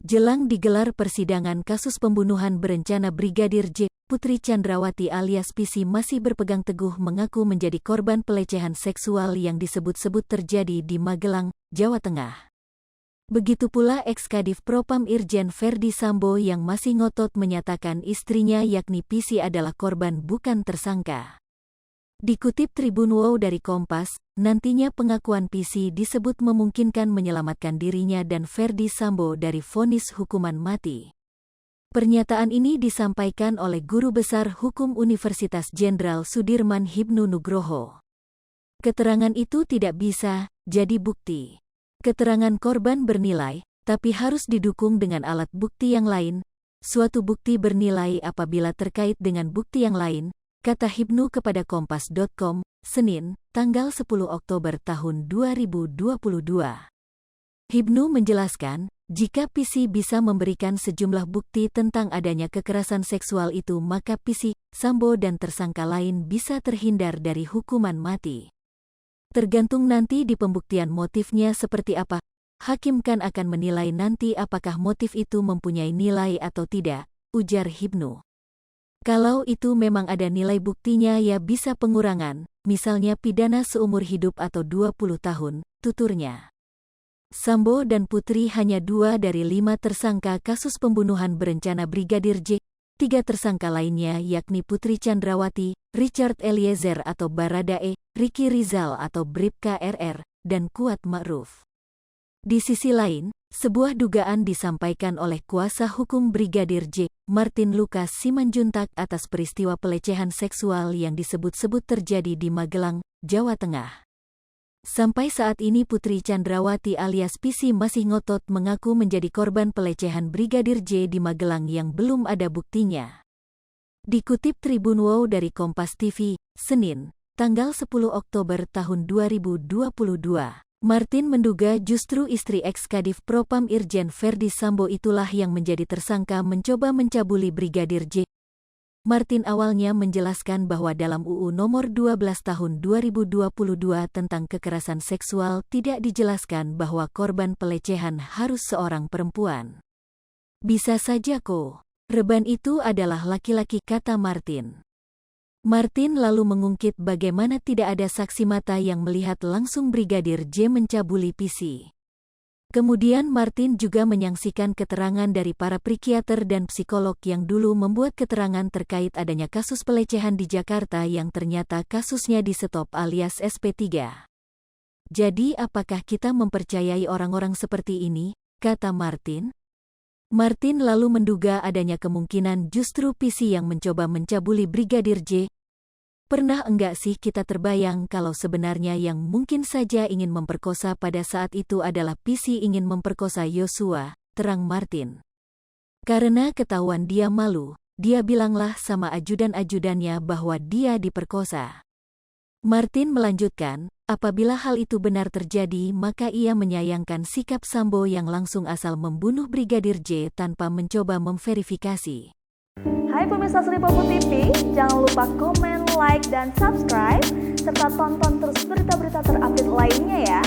Jelang digelar persidangan kasus pembunuhan berencana Brigadir J, Putri Chandrawati alias PC masih berpegang teguh mengaku menjadi korban pelecehan seksual yang disebut-sebut terjadi di Magelang, Jawa Tengah. Begitu pula Ex-Kadif Propam Irjen Ferdy Sambo yang masih ngotot menyatakan istrinya yakni PC adalah korban bukan tersangka. Dikutip Tribun Wow dari Kompas, nantinya pengakuan PC disebut memungkinkan menyelamatkan dirinya dan Ferdy Sambo dari vonis hukuman mati. Pernyataan ini disampaikan oleh Guru Besar Hukum Universitas Jenderal Sudirman Hibnu Nugroho. Keterangan itu tidak bisa jadi bukti. Keterangan korban bernilai, tapi harus didukung dengan alat bukti yang lain. Suatu bukti bernilai apabila terkait dengan bukti yang lain, kata Hibnu kepada Kompas.com, Senin, tanggal 10 Oktober tahun 2022. Hibnu menjelaskan, jika PC bisa memberikan sejumlah bukti tentang adanya kekerasan seksual itu maka PC, Sambo dan tersangka lain bisa terhindar dari hukuman mati. Tergantung nanti di pembuktian motifnya seperti apa, hakim kan akan menilai nanti apakah motif itu mempunyai nilai atau tidak, ujar Hibnu. Kalau itu memang ada nilai buktinya ya bisa pengurangan, misalnya pidana seumur hidup atau 20 tahun, tuturnya. Sambo dan Putri hanya 2 dari 5 tersangka kasus pembunuhan berencana Brigadir J. 3 tersangka lainnya yakni Putri Chandrawati, Richard Eliezer atau Baradae, Ricky Rizal atau Bribka RR, dan Kuat Ma'ruf. Di sisi lain, sebuah dugaan disampaikan oleh kuasa hukum Brigadir J, Martin Lukas Simanjuntak atas peristiwa pelecehan seksual yang disebut-sebut terjadi di Magelang, Jawa Tengah. Sampai saat ini Putri Chandrawati alias PC masih ngotot mengaku menjadi korban pelecehan Brigadir J di Magelang yang belum ada buktinya. Dikutip Tribun Wow dari Kompas TV, Senin, tanggal 10 Oktober tahun 2022. Martin menduga justru istri Ex-Kadif Propam Irjen Ferdy Sambo itulah yang menjadi tersangka mencoba mencabuli Brigadir J. Martin awalnya menjelaskan bahwa dalam UU Nomor 12 Tahun 2022 tentang kekerasan seksual tidak dijelaskan bahwa korban pelecehan harus seorang perempuan. Bisa saja kok, reban itu adalah laki-laki, kata Martin. Martin lalu mengungkit bagaimana tidak ada saksi mata yang melihat langsung Brigadir J mencabuli PC. Kemudian Martin juga menyaksikan keterangan dari para psikiater dan psikolog yang dulu membuat keterangan terkait adanya kasus pelecehan di Jakarta yang ternyata kasusnya di-stop alias SP3. Jadi apakah kita mempercayai orang-orang seperti ini, kata Martin? Martin lalu menduga adanya kemungkinan justru PC yang mencoba mencabuli Brigadir J. Pernah enggak sih kita terbayang kalau sebenarnya yang mungkin saja ingin memperkosa pada saat itu adalah PC ingin memperkosa Yosua, terang Martin. Karena ketahuan dia malu, dia bilanglah sama ajudan-ajudannya bahwa dia diperkosa. Martin melanjutkan, apabila hal itu benar terjadi maka ia menyayangkan sikap Sambo yang langsung asal membunuh Brigadir J tanpa mencoba memverifikasi. Hai pemirsa Sri Popo TV, jangan lupa komen, like, dan subscribe, serta tonton terus berita-berita terupdate lainnya ya.